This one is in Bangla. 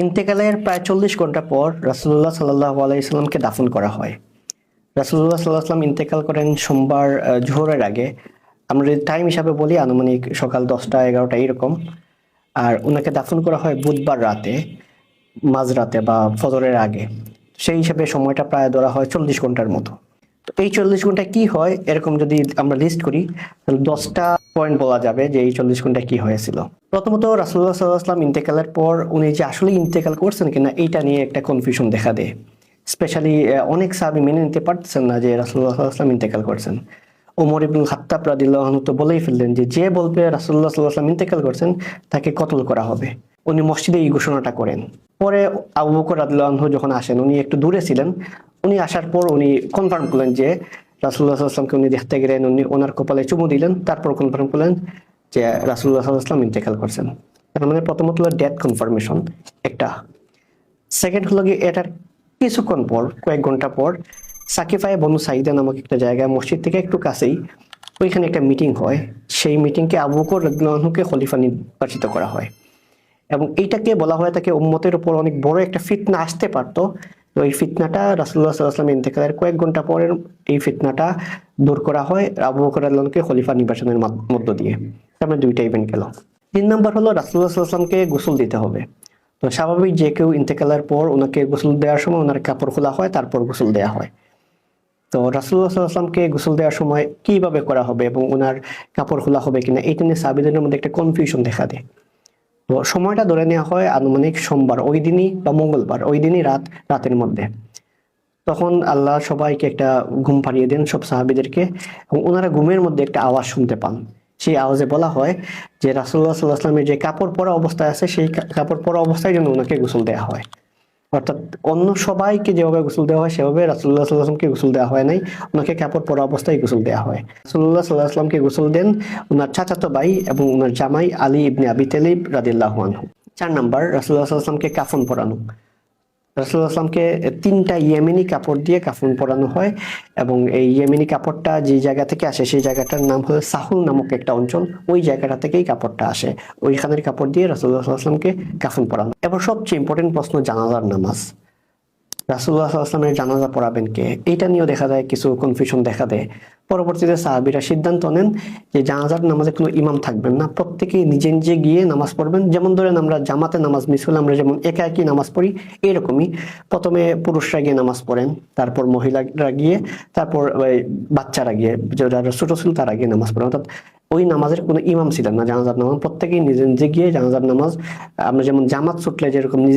ইন্তেকালের প্রায় 40 ঘন্টা পর রাসূলুল্লাহ সাল্লাল্লাহু আলাইহি সাল্লামকে দাফন করা হয়। রাসূলুল্লাহ সাল্লাল্লাহু আলাইহি সাল্লাম ইন্তেকাল করেন সোমবার জোহরের আগে। আমরা যদি টাইম হিসাবে বলি আনুমানিক সকাল 10টা-11টা এরকম। আর ওনাকে দাফন করা হয় বুধবার রাতে, মাঝরাতে বা ফজরের আগে। সেই হিসাবে সময়টা প্রায় ধরা হয় 40 ঘন্টার মতো। তো এই 40 ঘন্টায় কি হয় এরকম যদি আমরা লিস্ট করি তাহলে 10টা পয়েন্ট বলা যাবে যে এই 40 ঘন্টায় কি হয়েছিল। প্রথমত রাসূলুল্লাহ সাল্লাল্লাহু আলাইহি ওয়াসাল্লাম ইন্তেকালের পর উনি যে আসলে ইন্তেকাল করছেন কিনা এইটা নিয়ে একটা কনফিউশন দেখা দেয়। স্পেশালি অনেক সাহাবী মেনে নিতে পারতেছেন না যে রাসূলুল্লাহ সাল্লাল্লাহু আলাইহি ওয়াসাল্লাম ইন্তেকাল করছেন। ওমর ইবনুল খাত্তাব রাদিয়াল্লাহু আনহু তো বলেই ফেললেন যে যে বলবে রাসূলুল্লাহ সাল্লাল্লাহু আলাইহি ওয়াসাল্লাম ইন্তেকাল করছেন তাকে কতল করা হবে। উনি মসজিদে এই ঘোষণাটা করেন। পরে আবু বকর রাদিয়াল্লাহু আনহু যখন আসেন উনি একটু দূরে ছিলেন। উনি আসার পর উনি কনফার্ম করলেন যে রাসূলুল্লাহ সাল্লাল্লাহু আলাইহি ওয়াসাল্লামকে উনি দেখতে গেলেন, উনি ওনার কপালে চুমু দিলেন, তারপর কনফার্ম করলেন যে রাসূলুল্লাহ সাল্লাল্লাহু আলাইহি ওয়াসাল্লাম ইন্তেকাল করছেন। তার মানে প্রথমত হলো ডেথ কনফার্মেশন একটা। সেকেন্ড হলো কি এটার কিছুক্ষণ পর, কয়েক ঘন্টা পর সাকিফায়ে বনু সাইদা নামক একটা জায়গায় মসজিদ থেকে একটু কাছেই ওইখানে একটা মিটিং হয়। সেই মিটিংকে আবু বকর রাদিয়াল্লাহু আনহুকে খলিফা নির্বাচিত করা হয় এবং এইটাকে বলা হয় তাকে উম্মতের উপর অনেক বড় একটা ফিতনা আসতে পারতো। তো এই ফিতনাটা রাসূলুল্লাহ সাল্লাল্লাহু আলাইহি ওয়াসাল্লাম ইন্তেকালের কয়েক ঘন্টা পরের এই ফিতনাটা দূর করা হয় আবু বকর রাদিয়াল্লাহু আনহুকে খলিফা নির্বাচনের মধ্য দিয়ে। তারপরে দুইটা ইভেন্ট গেল। 3 নাম্বার হলো রাসূলুল্লাহ সাল্লাল্লাহু আলাইহি ওয়াসাল্লামকে গোসল দিতে হবে। তো স্বাভাবিক যে কেউ ইন্তেকালের পর ওনাকে গোসল দেওয়ার সময় ওনার কাপড় খোলা হয়, তারপর গোসল দেওয়া হয়। তো রাসূলুল্লাহ সাল্লাল্লাহু আলাইহি ওয়াসাল্লামকে গোসল দেওয়ার সময় কিভাবে করা হবে এবং ওনার কাপড় খোলা হবে কিনা এটা নিয়ে সাহাবীদের মধ্যে একটা কনফিউশন দেখা দেয়। তো সময়টা ধরে নেওয়া হয় আনুমানিক সোমবার ওই দিনই বা মঙ্গলবার ওই দিনই রাতের মধ্যে। তখন আল্লাহ সবাইকে একটা ঘুম পাড়িয়ে দেন, সব সাহাবীদেরকে, এবং ওনারা ঘুমের মধ্যে একটা আওয়াজ শুনতে পান। সেই আওয়াজে বলা হয় যে রাসূলুল্লাহ সাল্লাল্লাহু আলাইহি ওয়াসাল্লামের যে কাপড় পরা অবস্থায় আছে সেই কাপড় পরা অবস্থায় যেন ওনাকে গোসল দেওয়া হয়। অর্থাৎ অন্য সবাইকে যেভাবে গোসল দেওয়া হয় সেভাবে রাসূলুল্লাহ সাল্লাল্লাহু আলাইহি ওয়াসাল্লামকে গোসল দেওয়া হয় নাই, ওনাকে কাপড় পরা অবস্থায় গোসল দেওয়া হয়। রাসূলুল্লাহ সাল্লাল্লাহু আলাইহি ওয়াসাল্লামকে গোসল দেন ওনার চাচাতো ভাই এবং ওনার জামাই আলী ইবনে আবি তালিব রাদিয়াল্লাহু আনহু। 4 নাম্বার রাসূলুল্লাহ সাল্লাল্লাহু আলাইহি ওয়াসাল্লামকে কাফন পরানো। রাসূলুল্লাহ সাল্লাল্লাহু আলাইহি ওয়াসাল্লামকে 3টা ইয়েমেনি কাপড় দিয়ে কাফন পরানো হয় এবং এই ইয়েমেনি কাপড়টা যে জায়গা থেকে আসে সেই জায়গাটার নাম হলো সাহুল নামক একটা অঞ্চল। ওই জায়গাটা থেকেই কাপড়টা আসে। ওইখানের কাপড় দিয়ে রাসূলুল্লাহ সাল্লাল্লাহু আলাইহি ওয়াসাল্লামকে কাফন পরানো। এবার সবচেয়ে ইম্পর্টেন্ট প্রশ্ন জানাজার নামাজ। রাসূলুল্লাহ সাল্লাল্লাহু আলাইহি ওয়াসাল্লামের জানাজা পড়াবেন কে? এইটা নিয়েও দেখা যায় কিছু কনফিউশন দেখা দেয়। পরবর্তীতে সাহাবীরা সিদ্ধান্ত নেন যে জানাজার নামাজে কোনো ইমাম থাকবেন না, প্রত্যেকেই নিজে নিজে গিয়ে নামাজ পড়বেন। যেমন ধরেন আমরা জামাতে নামাজ মিস হলে আমরা যেমন একা একই নামাজ পড়ি, এরকমই প্রথমে পুরুষরা গিয়ে নামাজ পড়েন, তারপর মহিলারা গিয়ে, তারপর বাচ্চারা গিয়ে, যারা ছোট ছিল তারা গিয়ে নামাজ পড়েন। অর্থাৎ ওই নামাজের কোনো ইমাম ছিলেন না, জানাজার নামাজ প্রত্যেকেই নিজে নিজে গিয়ে জানাজার নামাজ, আমরা যেমন জামাত ছুটলে যেরকম